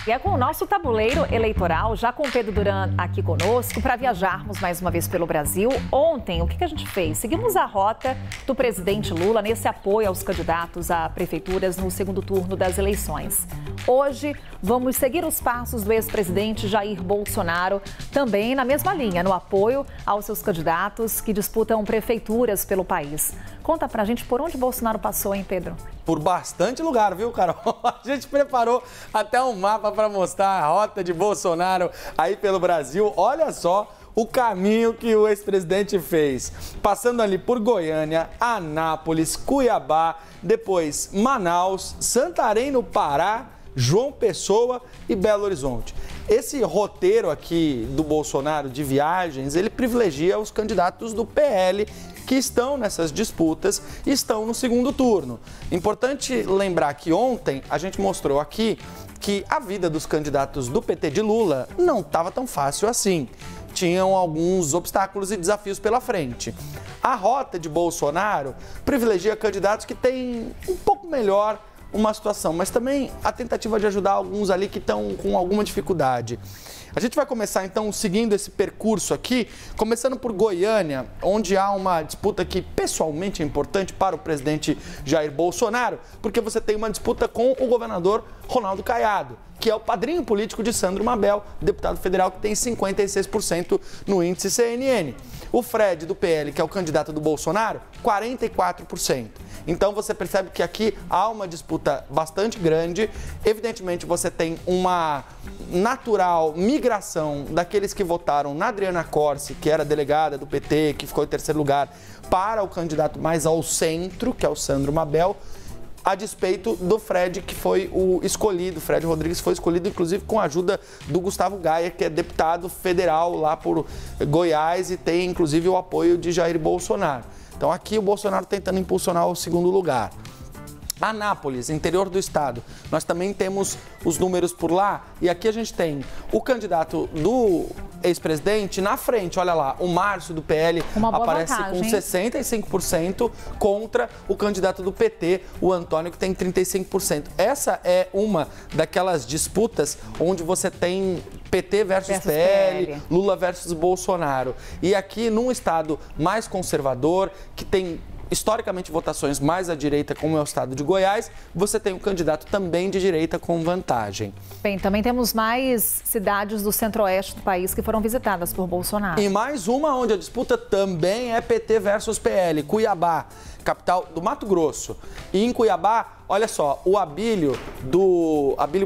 E é com o nosso tabuleiro eleitoral, já com o Pedro Duran aqui conosco, para viajarmos mais uma vez pelo Brasil. Ontem, o que a gente fez? Seguimos a rota do presidente Lula nesse apoio aos candidatos a prefeituras no segundo turno das eleições. Hoje, vamos seguir os passos do ex-presidente Jair Bolsonaro, também na mesma linha, no apoio aos seus candidatos que disputam prefeituras pelo país. Conta pra gente por onde Bolsonaro passou, hein, Pedro? Por bastante lugar, viu, Carol? A gente preparou até um mapa para mostrar a rota de Bolsonaro aí pelo Brasil. Olha só o caminho que o ex-presidente fez. Passando ali por Goiânia, Anápolis, Cuiabá, depois Manaus, Santarém no Pará, João Pessoa e Belo Horizonte. Esse roteiro aqui do Bolsonaro de viagens, ele privilegia os candidatos do PL que estão nessas disputas e estão no segundo turno. Importante lembrar que ontem a gente mostrou aqui que a vida dos candidatos do PT de Lula não estava tão fácil assim. Tinham alguns obstáculos e desafios pela frente. A rota de Bolsonaro privilegia candidatos que têm um pouco melhor uma situação, mas também a tentativa de ajudar alguns ali que estão com alguma dificuldade. A gente vai começar então seguindo esse percurso aqui, começando por Goiânia, onde há uma disputa que pessoalmente é importante para o presidente Jair Bolsonaro, porque você tem uma disputa com o governador Ronaldo Caiado, que é o padrinho político de Sandro Mabel, deputado federal que tem 56% no índice CNN. O Fred, do PL, que é o candidato do Bolsonaro, 44%. Então você percebe que aqui há uma disputa bastante grande. Evidentemente você tem uma natural migração daqueles que votaram na Adriana Corsi, que era delegada do PT, que ficou em terceiro lugar, para o candidato mais ao centro, que é o Sandro Mabel, a despeito do Fred, que foi o escolhido. Fred Rodrigues foi escolhido, inclusive, com a ajuda do Gustavo Gaia, que é deputado federal lá por Goiás e tem, inclusive, o apoio de Jair Bolsonaro. Então, aqui o Bolsonaro tentando impulsionar o segundo lugar. Anápolis, interior do estado, nós também temos os números por lá e aqui a gente tem o candidato do ex-presidente na frente, olha lá, o Márcio do PL aparece com 65% contra o candidato do PT, o Antônio, que tem 35%. Essa é uma daquelas disputas onde você tem PT versus PL, Lula versus Bolsonaro. E aqui num estado mais conservador, que tem historicamente votações mais à direita, como é o estado de Goiás, você tem um candidato também de direita com vantagem. Bem, também temos mais cidades do centro-oeste do país que foram visitadas por Bolsonaro. E mais uma onde a disputa também é PT versus PL, Cuiabá, capital do Mato Grosso. E em Cuiabá, olha só, o Abílio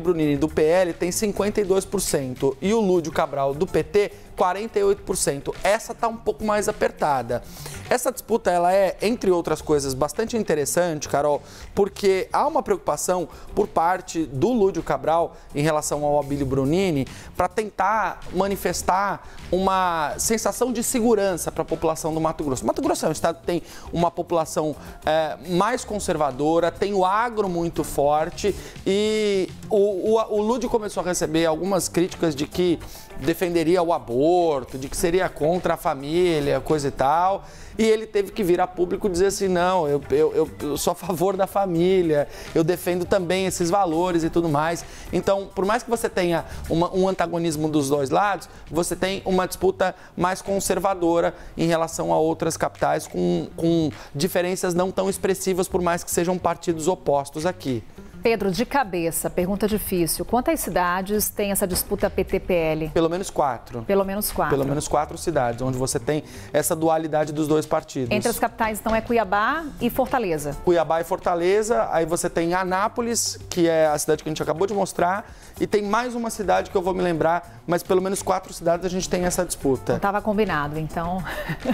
Brunini do PL tem 52% e o Lúdio Cabral do PT 48%. Essa está um pouco mais apertada. Essa disputa, ela é, entre outras coisas, bastante interessante, Carol, porque há uma preocupação por parte do Lúdio Cabral em relação ao Abílio Brunini para tentar manifestar uma sensação de segurança para a população do Mato Grosso. O Mato Grosso é um estado que tem uma população mais conservadora, tem o agro muito forte e o Lúdio começou a receber algumas críticas de que defenderia o aborto, de que seria contra a família, coisa e tal. E ele teve que vir a público e dizer assim, não, eu sou a favor da família, eu defendo também esses valores e tudo mais. Então, por mais que você tenha um antagonismo dos dois lados, você tem uma disputa mais conservadora em relação a outras capitais com diferenças não tão expressivas, por mais que sejam partidos opostos aqui. Pedro, de cabeça, pergunta difícil. Quantas cidades tem essa disputa PT-PL? Pelo menos 4. Pelo menos 4. Pelo menos 4 cidades, onde você tem essa dualidade dos dois partidos. Entre as capitais, então, é Cuiabá e Fortaleza. Cuiabá e Fortaleza, aí você tem Anápolis, que é a cidade que a gente acabou de mostrar, e tem mais uma cidade que eu vou me lembrar, mas pelo menos 4 cidades a gente tem essa disputa. Não estava combinado, então...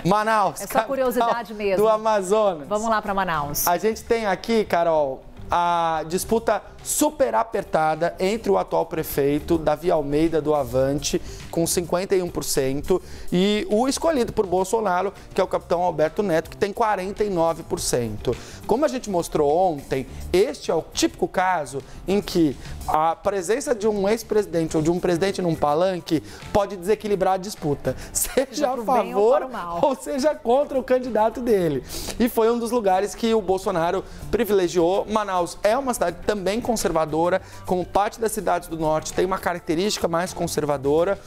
Manaus. É só curiosidade mesmo. Do Amazonas. Vamos lá para Manaus. A gente tem aqui, Carol, a disputa super apertada entre o atual prefeito, Davi Almeida, do Avante, com 51%, e o escolhido por Bolsonaro, que é o capitão Alberto Neto, que tem 49%. Como a gente mostrou ontem, este é o típico caso em que a presença de um ex-presidente ou de um presidente num palanque pode desequilibrar a disputa, seja a favor ou seja contra o candidato dele. E foi um dos lugares que o Bolsonaro privilegiou. Manaus Manaus é uma cidade também conservadora, como parte das cidades do norte tem uma característica mais conservadora.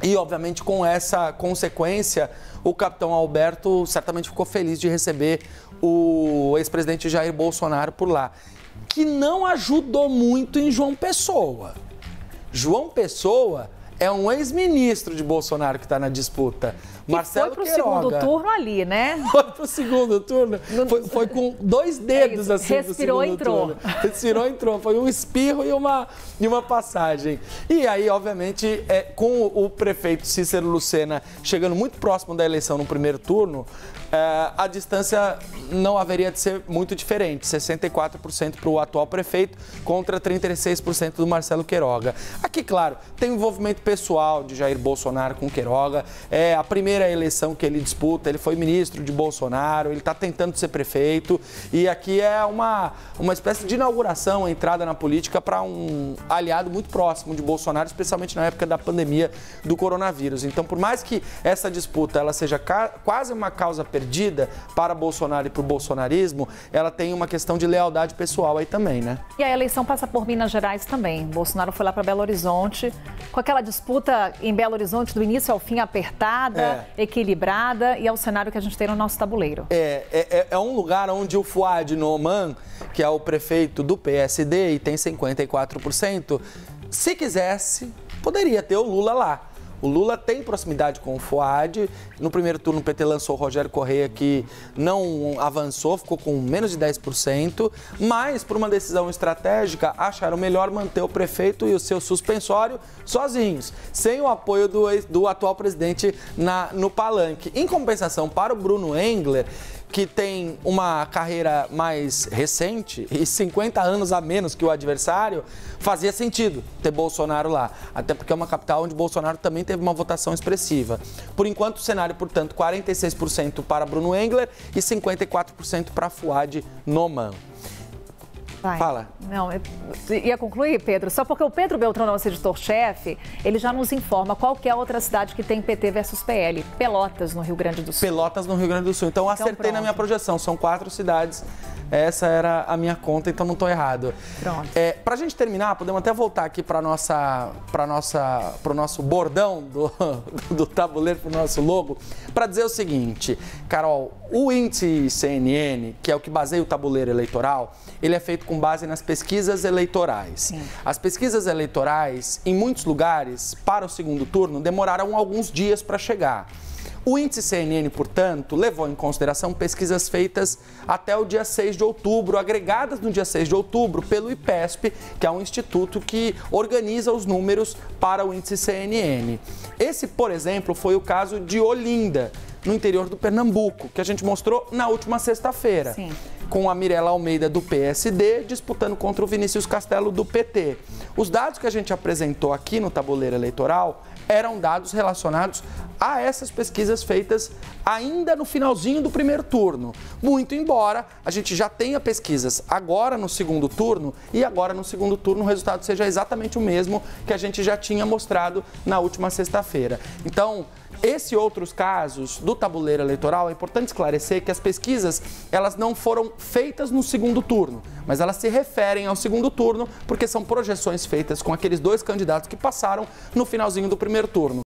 E, obviamente, com essa consequência, o capitão Alberto certamente ficou feliz de receber o ex-presidente Jair Bolsonaro por lá, que não ajudou muito em João Pessoa. João Pessoa é um ex-ministro de Bolsonaro que está na disputa. Marcelo foi pro Queiroga. Segundo turno ali, né? Foi pro segundo turno. Foi com 2 dedos assim. Respirou, entrou. Respirou, entrou. Foi um espirro e uma passagem. E aí, obviamente, com o prefeito Cícero Lucena chegando muito próximo da eleição no primeiro turno, a distância não haveria de ser muito diferente. 64% para o atual prefeito contra 36% do Marcelo Queiroga. Aqui, claro, tem um envolvimento pessoal de Jair Bolsonaro com Queiroga. É a primeira eleição que ele disputa, ele foi ministro de Bolsonaro, ele está tentando ser prefeito. E aqui é uma espécie de inauguração, a entrada na política para um aliado muito próximo de Bolsonaro, especialmente na época da pandemia do coronavírus. Então, por mais que essa disputa ela seja quase uma causa perdida para Bolsonaro e para o bolsonarismo, ela tem uma questão de lealdade pessoal aí também, né? E a eleição passa por Minas Gerais também. Bolsonaro foi lá para Belo Horizonte, com aquela disputa em Belo Horizonte do início ao fim apertada, equilibrada, e é o cenário que a gente tem no nosso tabuleiro. É um lugar onde o Fouad Noman, que é o prefeito do PSD e tem 54%, se quisesse, poderia ter o Lula lá. O Lula tem proximidade com o Fouad. No primeiro turno, o PT lançou o Rogério Correia, que não avançou, ficou com menos de 10%. Mas, por uma decisão estratégica, acharam melhor manter o prefeito e o seu suspensório sozinhos, sem o apoio do atual presidente no palanque. Em compensação, para o Bruno Engler, que tem uma carreira mais recente e 50 anos a menos que o adversário, fazia sentido ter Bolsonaro lá. Até porque é uma capital onde Bolsonaro também teve uma votação expressiva. Por enquanto, o cenário, portanto, 46% para Bruno Engler e 54% para Fouad Noman. Vai. Fala. Não, eu ia concluir, Pedro, só porque o Pedro Beltrão, nosso editor-chefe, ele já nos informa qual que é a outra cidade que tem PT versus PL. Pelotas, no Rio Grande do Sul. Pelotas, no Rio Grande do Sul. Então acertei pronto. Na minha projeção. São 4 cidades. Essa era a minha conta, então não estou errado. Pronto. Para a gente terminar, podemos até voltar aqui para o nosso bordão do tabuleiro, para o nosso logo, para dizer o seguinte, Carol, o índice CNN, que é o que baseia o tabuleiro eleitoral, ele é feito com base nas pesquisas eleitorais. Sim. As pesquisas eleitorais, em muitos lugares, para o segundo turno, demoraram alguns dias para chegar. O índice CNN, portanto, levou em consideração pesquisas feitas até o dia 6 de outubro, agregadas no dia 6 de outubro pelo IPESP, que é um instituto que organiza os números para o índice CNN. Esse, por exemplo, foi o caso de Olinda, no interior do Pernambuco, que a gente mostrou na última sexta-feira. Sim. Com a Mirella Almeida do PSD disputando contra o Vinícius Castelo do PT. Os dados que a gente apresentou aqui no tabuleiro eleitoral eram dados relacionados a essas pesquisas feitas ainda no finalzinho do primeiro turno. Muito embora a gente já tenha pesquisas agora no segundo turno e agora no segundo turno o resultado seja exatamente o mesmo que a gente já tinha mostrado na última sexta-feira. Então, esse e outros casos do tabuleiro eleitoral, é importante esclarecer que as pesquisas, elas não foram feitas no segundo turno, mas elas se referem ao segundo turno porque são projeções feitas com aqueles 2 candidatos que passaram no finalzinho do primeiro turno.